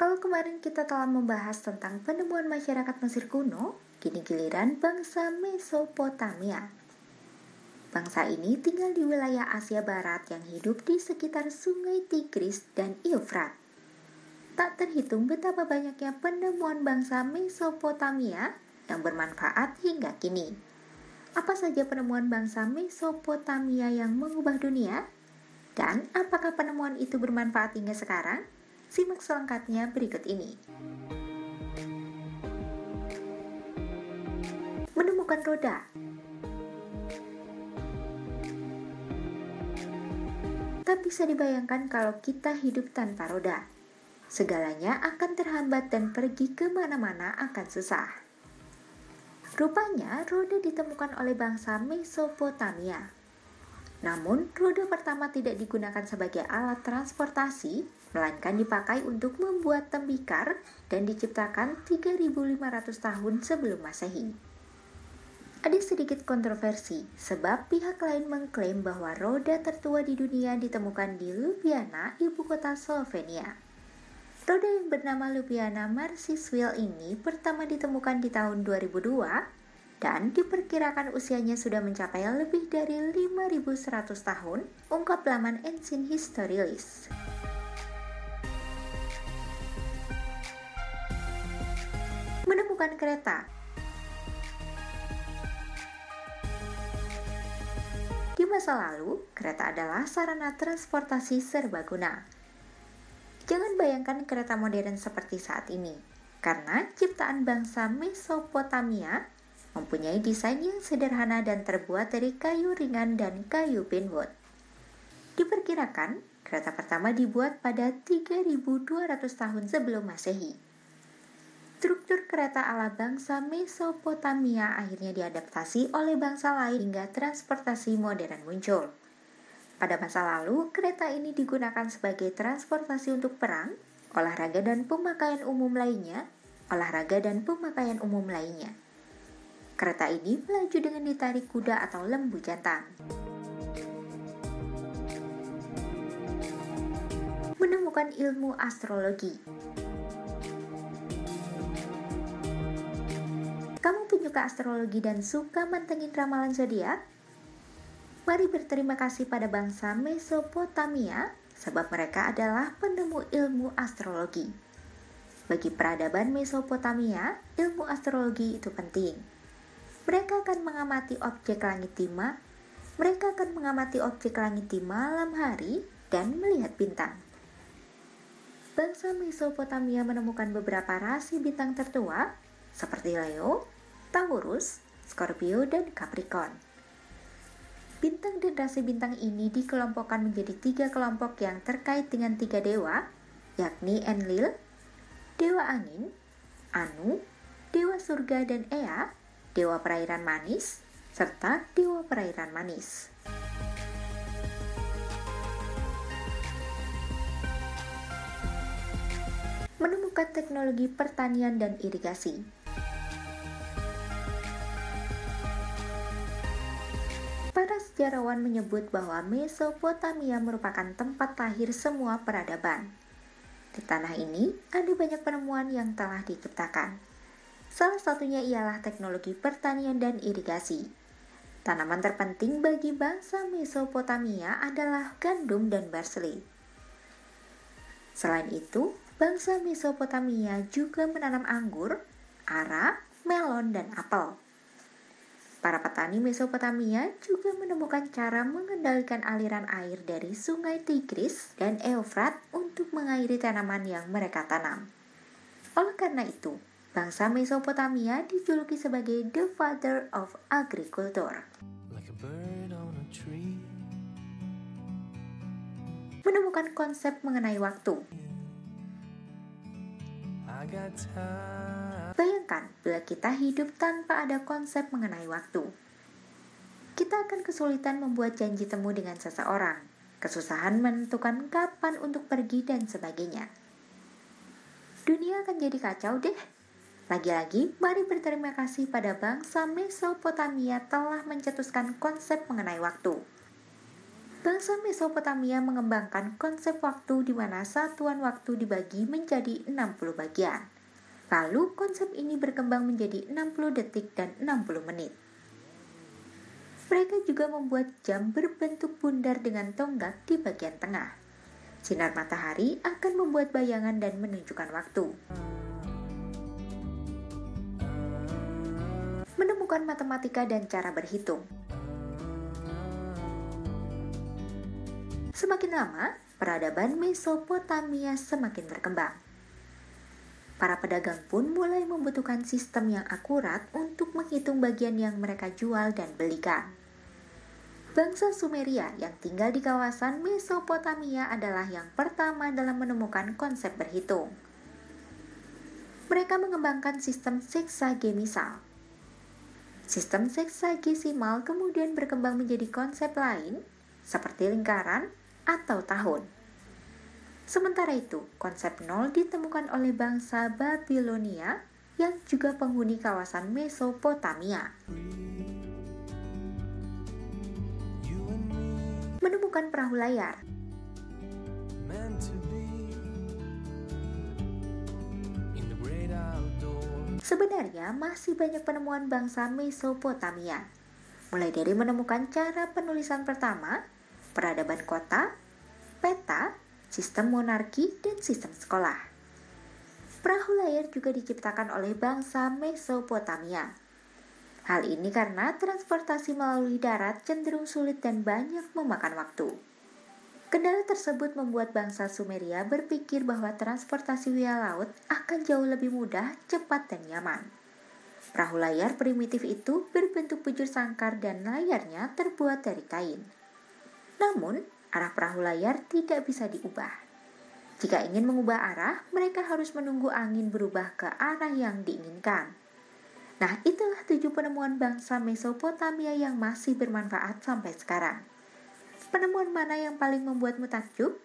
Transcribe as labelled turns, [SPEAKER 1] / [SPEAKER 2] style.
[SPEAKER 1] Kalau kemarin kita telah membahas tentang penemuan masyarakat Mesir kuno, kini giliran bangsa Mesopotamia. Bangsa ini tinggal di wilayah Asia Barat yang hidup di sekitar sungai Tigris dan Eufrat. Tak terhitung betapa banyaknya penemuan bangsa Mesopotamia yang bermanfaat hingga kini. Apa saja penemuan bangsa Mesopotamia yang mengubah dunia? Dan apakah penemuan itu bermanfaat hingga sekarang? Simak selengkapnya berikut ini. Menemukan roda. Tak bisa dibayangkan kalau kita hidup tanpa roda. Segalanya akan terhambat dan pergi kemana-mana akan susah. Rupanya roda ditemukan oleh bangsa Mesopotamia. Namun, roda pertama tidak digunakan sebagai alat transportasi, melainkan dipakai untuk membuat tembikar dan diciptakan 3.500 tahun sebelum Masehi. Ada sedikit kontroversi, sebab pihak lain mengklaim bahwa roda tertua di dunia ditemukan di Ljubljana, ibu kota Slovenia. Roda yang bernama Ljubljana Marseille ini pertama ditemukan di tahun 2002, dan diperkirakan usianya sudah mencapai lebih dari 5.100 tahun, ungkap laman Ancient History List. Menemukan kereta. Di masa lalu, kereta adalah sarana transportasi serbaguna. Jangan bayangkan kereta modern seperti saat ini, karena ciptaan bangsa Mesopotamia mempunyai desain yang sederhana dan terbuat dari kayu ringan dan kayu pinewood. Diperkirakan, kereta pertama dibuat pada 3.200 tahun sebelum Masehi. Struktur kereta ala bangsa Mesopotamia akhirnya diadaptasi oleh bangsa lain hingga transportasi modern muncul. Pada masa lalu, kereta ini digunakan sebagai transportasi untuk perang, olahraga dan pemakaian umum lainnya. Kereta ini melaju dengan ditarik kuda atau lembu jantan. Menemukan ilmu astrologi. Kamu penyuka astrologi dan suka mantengin ramalan zodiak? Mari berterima kasih pada bangsa Mesopotamia, sebab mereka adalah penemu ilmu astrologi. Bagi peradaban Mesopotamia, ilmu astrologi itu penting. Mereka akan mengamati objek langit di malam hari dan melihat bintang. Bangsa Mesopotamia menemukan beberapa rasi bintang tertua seperti Leo, Taurus, Scorpio, dan Capricorn. Bintang dan rasi bintang ini dikelompokkan menjadi 3 kelompok yang terkait dengan 3 dewa, yakni Enlil, dewa angin, Anu, dewa surga, dan Ea, dewa perairan manis, serta dewa perairan manis. Menemukan teknologi pertanian dan irigasi. Para sejarawan menyebut bahwa Mesopotamia merupakan tempat lahir semua peradaban. Di tanah ini ada banyak penemuan yang telah diciptakan. Salah satunya ialah teknologi pertanian dan irigasi. Tanaman terpenting bagi bangsa Mesopotamia adalah gandum dan barley. Selain itu, bangsa Mesopotamia juga menanam anggur, ara, melon, dan apel. Para petani Mesopotamia juga menemukan cara mengendalikan aliran air dari sungai Tigris dan Eufrat untuk mengairi tanaman yang mereka tanam. Oleh karena itu, bangsa Mesopotamia dijuluki sebagai The Father of Agriculture. Menemukan konsep mengenai waktu. Bayangkan bila kita hidup tanpa ada konsep mengenai waktu. Kita akan kesulitan membuat janji temu dengan seseorang, kesusahan menentukan kapan untuk pergi, dan sebagainya. Dunia akan jadi kacau deh. Lagi-lagi, mari berterima kasih pada bangsa Mesopotamia telah mencetuskan konsep mengenai waktu. Bangsa Mesopotamia mengembangkan konsep waktu di mana satuan waktu dibagi menjadi 60 bagian. Lalu konsep ini berkembang menjadi 60 detik dan 60 menit. Mereka juga membuat jam berbentuk bundar dengan tonggak di bagian tengah. Sinar matahari akan membuat bayangan dan menunjukkan waktu. Menemukan matematika dan cara berhitung. Semakin lama, peradaban Mesopotamia semakin berkembang. Para pedagang pun mulai membutuhkan sistem yang akurat untuk menghitung bagian yang mereka jual dan belikan. Bangsa Sumeria yang tinggal di kawasan Mesopotamia adalah yang pertama dalam menemukan konsep berhitung. Mereka mengembangkan sistem seksagemisal. Sistem seksagesimal kemudian berkembang menjadi konsep lain, seperti lingkaran atau tahun. Sementara itu, konsep nol ditemukan oleh bangsa Babilonia yang juga penghuni kawasan Mesopotamia. Menemukan perahu layar. Sebenarnya masih banyak penemuan bangsa Mesopotamia, mulai dari menemukan cara penulisan pertama, peradaban kota, peta, sistem monarki, dan sistem sekolah. Perahu layar juga diciptakan oleh bangsa Mesopotamia. Hal ini karena transportasi melalui darat cenderung sulit dan banyak memakan waktu. Kendala tersebut membuat bangsa Sumeria berpikir bahwa transportasi via laut akan jauh lebih mudah, cepat, dan nyaman. Perahu layar primitif itu berbentuk bujur sangkar dan layarnya terbuat dari kain. Namun, arah perahu layar tidak bisa diubah. Jika ingin mengubah arah, mereka harus menunggu angin berubah ke arah yang diinginkan. Nah, itulah 7 penemuan bangsa Mesopotamia yang masih bermanfaat sampai sekarang. Penemuan mana yang paling membuatmu takjub?